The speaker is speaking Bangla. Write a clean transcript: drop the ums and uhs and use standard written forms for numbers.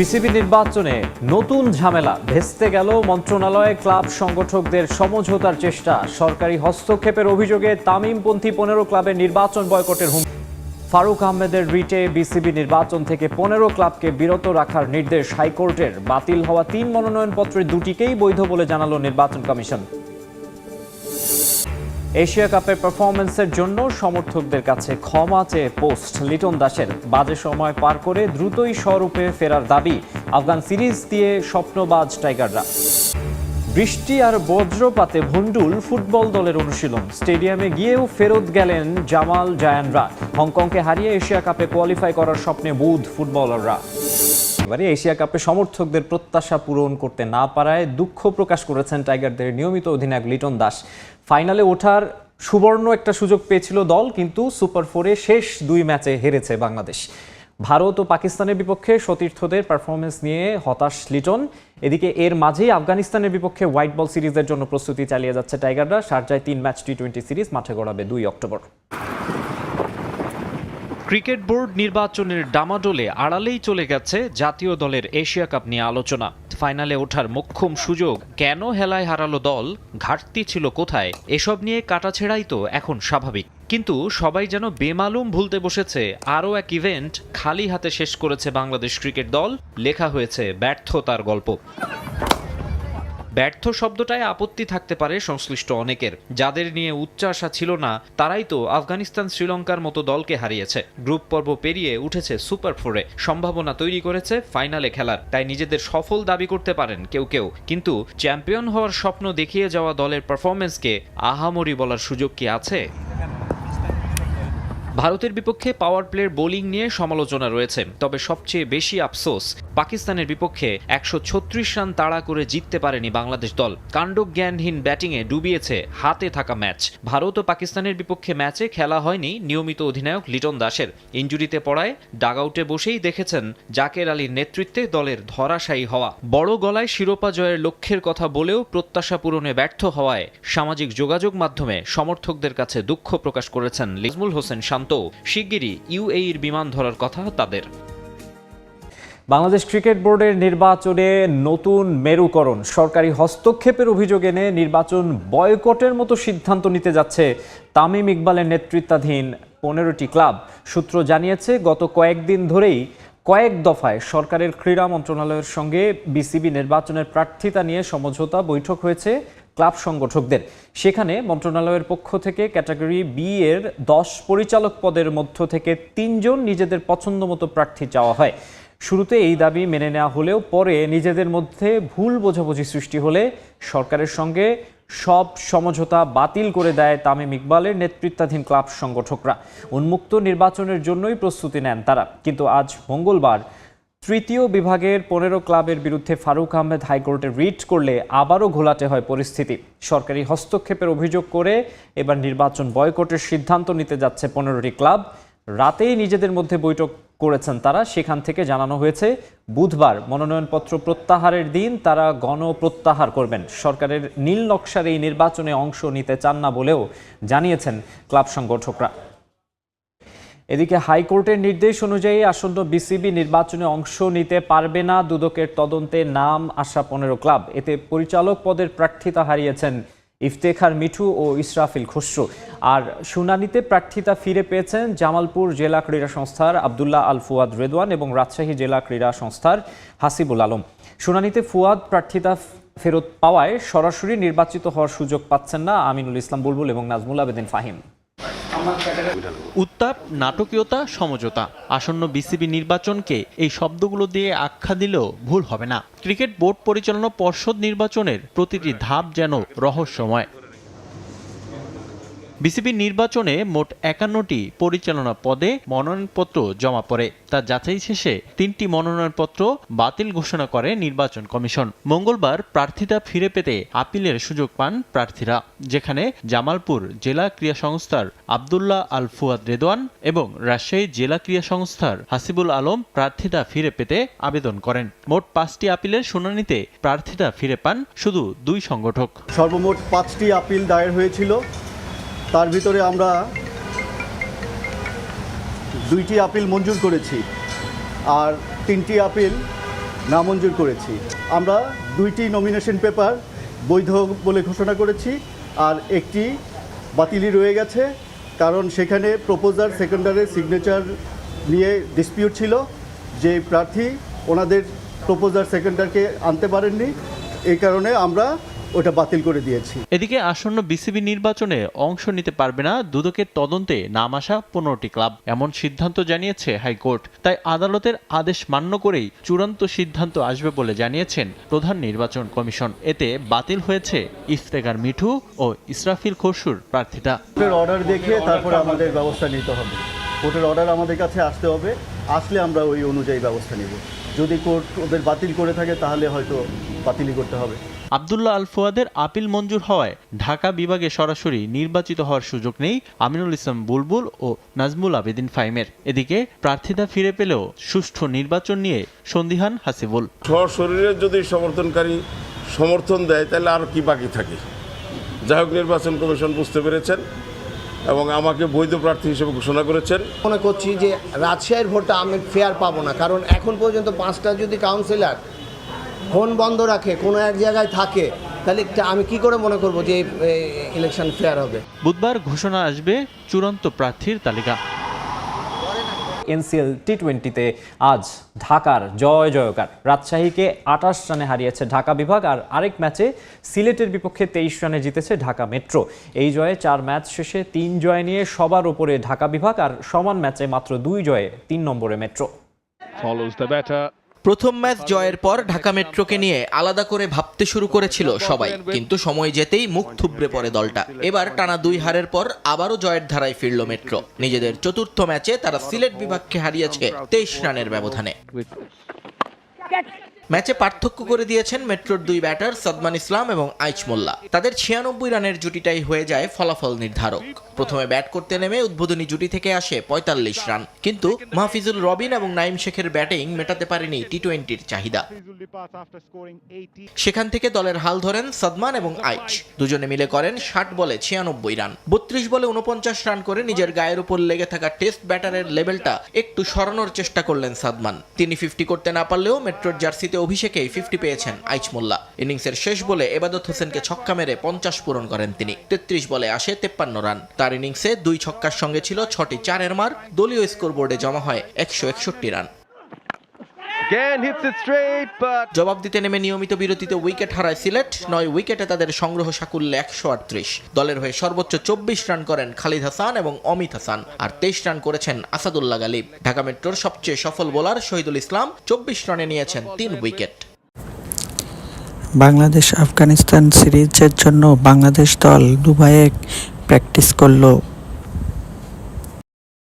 বিসিবি নির্বাচনে নতুন ঝামেলা ভেস্তে গেল মন্ত্রণালয়ে ক্লাব সংগঠকদের সমঝোতার চেষ্টা। সরকারি হস্তক্ষেপের অভিযোগে তামিমপন্থী 15 ক্লাবের নির্বাচন বয়কটের হুমকি। ফারুক আহমেদের রিটে বিসিবি নির্বাচন থেকে 15 ক্লাবকে বিরত রাখার নির্দেশ হাইকোর্টের। বাতিল হওয়া 3 মনোনয়নপত্রের দুটিকেই বৈধ বলে জানালো নির্বাচন কমিশন। এশিয়া কাপের পারফরমেন্সের জন্য সমর্থকদের কাছে ক্ষমা চেয়ে পোস্ট লিটন দাসের। বাজে সময় পার করে দ্রুতই স্বরূপে ফেরার দাবি। আফগান সিরিজ দিয়ে স্বপ্নবাজ টাইগাররা। বৃষ্টি আর বজ্রপাতে ভণ্ডুল ফুটবল দলের অনুশীলন। স্টেডিয়ামে গিয়েও ফেরত গেলেন জামাল জায়ানরা। হংকংকে হারিয়ে এশিয়া কাপে কোয়ালিফাই করার স্বপ্নে বুঁদ ফুটবলাররা। এবারে এশিয়া কাপে সমর্থকদের প্রত্যাশা পূরণ করতে না পারায় দুঃখ প্রকাশ করেছেন টাইগারদের নিয়মিত অধিনায়ক লিটন দাস। ফাইনালে ওঠার সুবর্ণ একটা সুযোগ পেয়েছিল দল, কিন্তু সুপার 4-এ শেষ 2 ম্যাচে হেরেছে বাংলাদেশ। ভারত ও পাকিস্তানের বিপক্ষে সতীর্থদের পারফরমেন্স নিয়ে হতাশ লিটন। এদিকে এর মাঝেই আফগানিস্তানের বিপক্ষে হোয়াইট বল সিরিজের জন্য প্রস্তুতি চালিয়ে যাচ্ছে টাইগাররা। শারজায় 3 ম্যাচ টি-20 সিরিজ মাঠে গড়াবে 2 অক্টোবর। ক্রিকেট বোর্ড নির্বাচনের ডামাডোলে আড়ালেই চলে গেছে জাতীয় দলের এশিয়া কাপ নিয়ে আলোচনা। ফাইনালে ওঠার মোক্ষম সুযোগ কেন হেলায় হারালো দল, ঘাটতি ছিল কোথায়, এসব নিয়ে কাটাছেড়াই তো এখন স্বাভাবিক। কিন্তু সবাই যেন বেমালুম ভুলতে বসেছে আরও এক ইভেন্ট খালি হাতে শেষ করেছে বাংলাদেশ ক্রিকেট দল। লেখা হয়েছে ব্যর্থতার গল্প। ব্যর্থ শব্দটায় আপত্তি থাকতে পারে সংশ্লিষ্ট অনেকের। যাদের নিয়ে উচ্চাশা ছিল না তারাই তো আফগানিস্তান শ্রীলঙ্কার মতো দলকে হারিয়েছে। গ্রুপ পর্ব পেরিয়ে উঠেছে সুপার 4-এ, সম্ভাবনা তৈরি করেছে ফাইনালে খেলার। তাই নিজেদের সফল দাবি করতে পারেন কেউ কেউ, কিন্তু চ্যাম্পিয়ন হওয়ার স্বপ্ন দেখিয়ে যাওয়া দলের পারফরমেন্সকে আহামরি বলার সুযোগ কি আছে? ভারতের বিপক্ষে পাওয়ার প্লের বোলিং নিয়ে সমালোচনা রয়েছে, তবে সবচেয়ে বেশি আফসোস পাকিস্তানের বিপক্ষে 136 রান তাড়া করে জিততে পারেনি বাংলাদেশ দল। কাণ্ডজ্ঞানহীন ব্যাটিংয়ে ডুবিয়েছে হাতে থাকা ম্যাচ। ভারত ও পাকিস্তানের বিপক্ষে ম্যাচে খেলা হয়নি নিয়মিত অধিনায়ক লিটন দাসের। ইনজুরিতে পড়ায় ডাগআউটে বসেই দেখেছেন জাকের আলীর নেতৃত্বে দলের ধরাশায়ী হওয়া। বড় গলায় শিরোপা জয়ের লক্ষ্যের কথা বলেও প্রত্যাশা পূরণে ব্যর্থ হওয়ায় সামাজিক যোগাযোগ মাধ্যমে সমর্থকদের কাছে দুঃখ প্রকাশ করেছেন লিজমুল হোসেন শান্ত। শিগগিরই ইউএইর বিমান ধরার কথা তাদের। বাংলাদেশ ক্রিকেট বোর্ডের নির্বাচনে নতুন মেরুকরণ। সরকারি হস্তক্ষেপের অভিযোগ এনে নির্বাচন বয়কটের মতো সিদ্ধান্ত নিতে যাচ্ছে তামিম ইকবালের নেতৃত্বাধীন 15টি ক্লাব। সূত্র জানিয়েছে গত কয়েকদিন ধরেই কয়েক দফায় সরকারের ক্রীড়া মন্ত্রণালয়ের সঙ্গে বিসিবি নির্বাচনের প্রার্থিতা নিয়ে সমঝোতা বৈঠক হয়েছে ক্লাব সংগঠকদের। সেখানে মন্ত্রণালয়ের পক্ষ থেকে ক্যাটাগরি বি এর 10 পরিচালক পদের মধ্য থেকে 3 জন নিজেদের পছন্দ মতো প্রার্থী চাওয়া হয়। শুরুতে এই দাবি মেনে নেওয়া হলেও পরে নিজেদের মধ্যে ভুল বোঝাবুঝি সৃষ্টি হলে সরকারের সঙ্গে সব সমঝোতা বাতিল করে দেয় তামিম ইকবালের নেতৃত্বাধীন ক্লাব সংগঠকরা। উন্মুক্ত নির্বাচনের জন্যই প্রস্তুতি নেন তারা। কিন্তু আজ মঙ্গলবার তৃতীয় বিভাগের 15 ক্লাবের বিরুদ্ধে ফারুক আহমেদ হাইকোর্টে রিট করলে আবারও ঘোলাটে হয় পরিস্থিতি। সরকারি হস্তক্ষেপের অভিযোগ করে এবার নির্বাচন বয়কটের সিদ্ধান্ত নিতে যাচ্ছে 15টি ক্লাব। রাতেই নিজেদের মধ্যে বৈঠক করেছেন তারা। সেখান থেকে জানানো হয়েছে বুধবার মনোনয়নপত্র প্রত্যাহারের দিন তারা গণপ্রত্যাহার করবেন। সরকারের নীল নকশার এই নির্বাচনে অংশ নিতে চান না বলেও জানিয়েছেন ক্লাব সংগঠকরা। এদিকে হাইকোর্টের নির্দেশ অনুযায়ী আসন্ন বিসিবি নির্বাচনে অংশ নিতে পারবে না দুদকের তদন্তে নাম আসা 15 ক্লাব। এতে পরিচালক পদের প্রার্থিতা হারিয়েছেন ইফতেখার মিঠু ও ইসরাফিল খসরু। আর শুনানিতে প্রার্থিতা ফিরে পেয়েছেন জামালপুর জেলা ক্রীড়া সংস্থার আব্দুল্লাহ আল ফুয়াদ রেদওয়ান এবং রাজশাহী জেলা ক্রীড়া সংস্থার হাসিবুল আলম। শুনানিতে ফুয়াদ প্রার্থিতা ফেরত পাওয়ায় সরাসরি নির্বাচিত হওয়ার সুযোগ পাচ্ছেন না আমিনুল ইসলাম বুলবুল এবং নাজমুল আবেদিন ফাহিম। উত্তাপ, নাটকীয়তা, সমঝোতা, আসন্ন বিসিবি নির্বাচনকে এই শব্দগুলো দিয়ে আখ্যা দিলেও ভুল হবে না। ক্রিকেট বোর্ড পরিচালনা পর্ষদ নির্বাচনের প্রতিটি ধাপ যেন রহস্যময়। বিসিবি নির্বাচনে মোট 51টি পরিচালনা পদে মনোনয়নপত্র জমা পড়ে। তা যাচাই শেষে 3টি মনোনয়নপত্র বাতিল ঘোষণা করে নির্বাচন কমিশন। মঙ্গলবার প্রার্থিতা ফিরে পেতে আপিলের সুযোগ পান প্রার্থীরা, যেখানে জামালপুর জেলা ক্রীড়া সংস্থার আব্দুল্লাহ আল ফুয়াদ রেদওয়ান এবং রাজশাহী জেলা ক্রীড়া সংস্থার হাসিবুল আলম প্রার্থিতা ফিরে পেতে আবেদন করেন। মোট 5টি আপিলের শুনানিতে প্রার্থিতা ফিরে পান শুধু 2 সংগঠক। সর্বমোট 5টি আপিল দায়ের হয়েছিল। তার ভিতরে আমরা 2টি আপিল মঞ্জুর করেছি আর 3টি আপিল নামঞ্জুর করেছি। আমরা 2টি নমিনেশন পেপার বৈধ বলে ঘোষণা করেছি, আর একটি বাতিলই রয়ে গেছে, কারণ সেখানে প্রপোজার সেকেন্ডারের সিগনেচার নিয়ে ডিসপিউট ছিল, যে প্রার্থী ওনাদের প্রপোজার সেকেন্ডারকে আনতে পারেননি, এই কারণে আমরা ওটা বাতিল করে দিয়েছি। এদিকে আসন্ন বিসিবি নির্বাচনে অংশ নিতে পারবে না দুদকের তদন্তে নাম আসা 15টি ক্লাব, এমন সিদ্ধান্ত জানিয়েছে হাইকোর্ট। তাই আদালতের আদেশ মান্য করেই চূড়ান্ত সিদ্ধান্ত আসবে বলে জানিয়েছেন প্রধান নির্বাচন কমিশন। এতে বাতিল হয়েছে ইফতেখার মিঠু ও ইসরাফিল খসরুর প্রার্থিতা। কোর্টের অর্ডার দেখে তারপরে আমাদের ব্যবস্থা নিতে হবে। কোর্টের অর্ডার আমাদের কাছে আসতে হবে, আসলে আমরা ওই অনুযায়ী ব্যবস্থা নেব। যদি কোর্ট ওদের বাতিল করে থাকে তাহলে হয়তো বাতিলই করতে হবে। আব্দুল্লাহ আল ফুয়াদের আপিল মঞ্জুর হওয়ায় ঢাকা বিভাগে সরাসরি নির্বাচিত হওয়ার সুযোগ নেই আমিনুল ইসলাম বুলবুল ও নাজমুল আবেদিন ফাহিমের। এদিকে প্রার্থিতা ফিরে পেলেও সুষ্ঠু নির্বাচন নিয়ে সন্দিহান হাসিবুল। সশরীরে যদি সমর্থনকারী সমর্থন দেয় তাহলে আর কি বাকি থাকে। যাই হোক, নির্বাচন কমিশন বুঝতে পেরেছেন এবং আমাকে বৈধ প্রার্থী হিসেবে ঘোষণা করেছেন। মনে করছি যে রাজশাহীর ভোটটা আমি ফেয়ার পাবো না, কারণ এখন পর্যন্ত 5টা যদি কাউন্সিলর ফোন বন্ধ রাখে, কোনো এক জায়গায় থাকে, তাহলে আমি কি করে মনে করব যে ইলেকশন ফেয়ার হবে। বুধবার ঘোষণা আসবে চূড়ান্ত প্রার্থীর তালিকা। এনসিএল টি20তে আজ ঢাকার জয়কার। রাজশাহীকে 28 রানে হারিয়েছে ঢাকা বিভাগ, আর আরেক ম্যাচে সিলেটের বিপক্ষে 23 রানে জিতেছে ঢাকা মেট্রো। এই জয়ে 4 ম্যাচ শেষে 3 জয় নিয়ে সবার উপরে ঢাকা বিভাগ, আর সমান ম্যাচে মাত্র 2 জয়ে 3 নম্বরে মেট্রো। প্রথম ম্যাচ জয়ের পর ঢাকা মেট্রোকে নিয়ে আলাদা করে ভাবতে শুরু করেছিল সবাই, কিন্তু সময় যেতেই মুখ থুবড়ে পড়ে দলটা। এবার টানা 2 হারের পর আবারও জয়ের ধারায় ফিরল মেট্রো। নিজেদের চতুর্থ ম্যাচে তারা সিলেট বিভাগকে হারিয়েছে 23 রানের ব্যবধানে। ম্যাচে পার্থক্য করে দিয়েছেন মেট্রোর 2 ব্যাটার সাদমান ইসলাম এবং আইচ মোল্লা। তাদের 96 রানের জুটিটাই হয়ে যায় ফলাফল নির্ধারক। প্রথমে ব্যাট করতে নেমে উদ্বোধনী জুটি থেকে আসে 45 রান, কিন্তু মাহফিজুল রবিন এবং নাইম শেখের ব্যাটিং মেটাতে পারেনি টি20র চাহিদা। সেখান থেকে দলের হাল ধরেন সাদমান এবং আইচ, দুজনে মিলে করেন 60 বলে 96 রান। 32 বলে 49 রান করে নিজের গায়ের উপর লেগে থাকা টেস্ট ব্যাটারের লেভেলটা একটু সরানোর চেষ্টা করলেন সাদমান। তিনি 50 করতে না পারলেও মেট্রোর জার্সিতে অভিষেকেই 50 পেয়েছেন আইচ মোল্লা। ইনিংসের শেষ বলে এবাদত হোসেনকে ছক্কা মেরে 50 পূরণ করেন তিনি। 33 বলে আসে 53 রান। তার ইনিংসে 2 ছক্কার সঙ্গে ছিল 6টি 4-এর মার। দলীয় স্কোরবোর্ডে জমা হয় 161 রান। জবাব দিতে নেমে নিয়মিত বিরতিতে উইকেট হারায় সিলেট। 9 উইকেটে তাদের সংগ্রহ সাকুল্যে 138। দলের হয়ে সর্বোচ্চ 24 রান করেন খালিদ হাসান এবং অমিত হাসান, আর 23 রান করেছেন আসাদুল্লাহ গালিব। ঢাকা মেট্রোর সবচেয়ে সফল বোলার শহীদুল ইসলাম 24 রানে নিয়েছেন 3 উইকেট। বাংলাদেশ আফগানিস্তান সিরিজের জন্য বাংলাদেশ দল দুবাইয়ে প্র্যাকটিস করলো।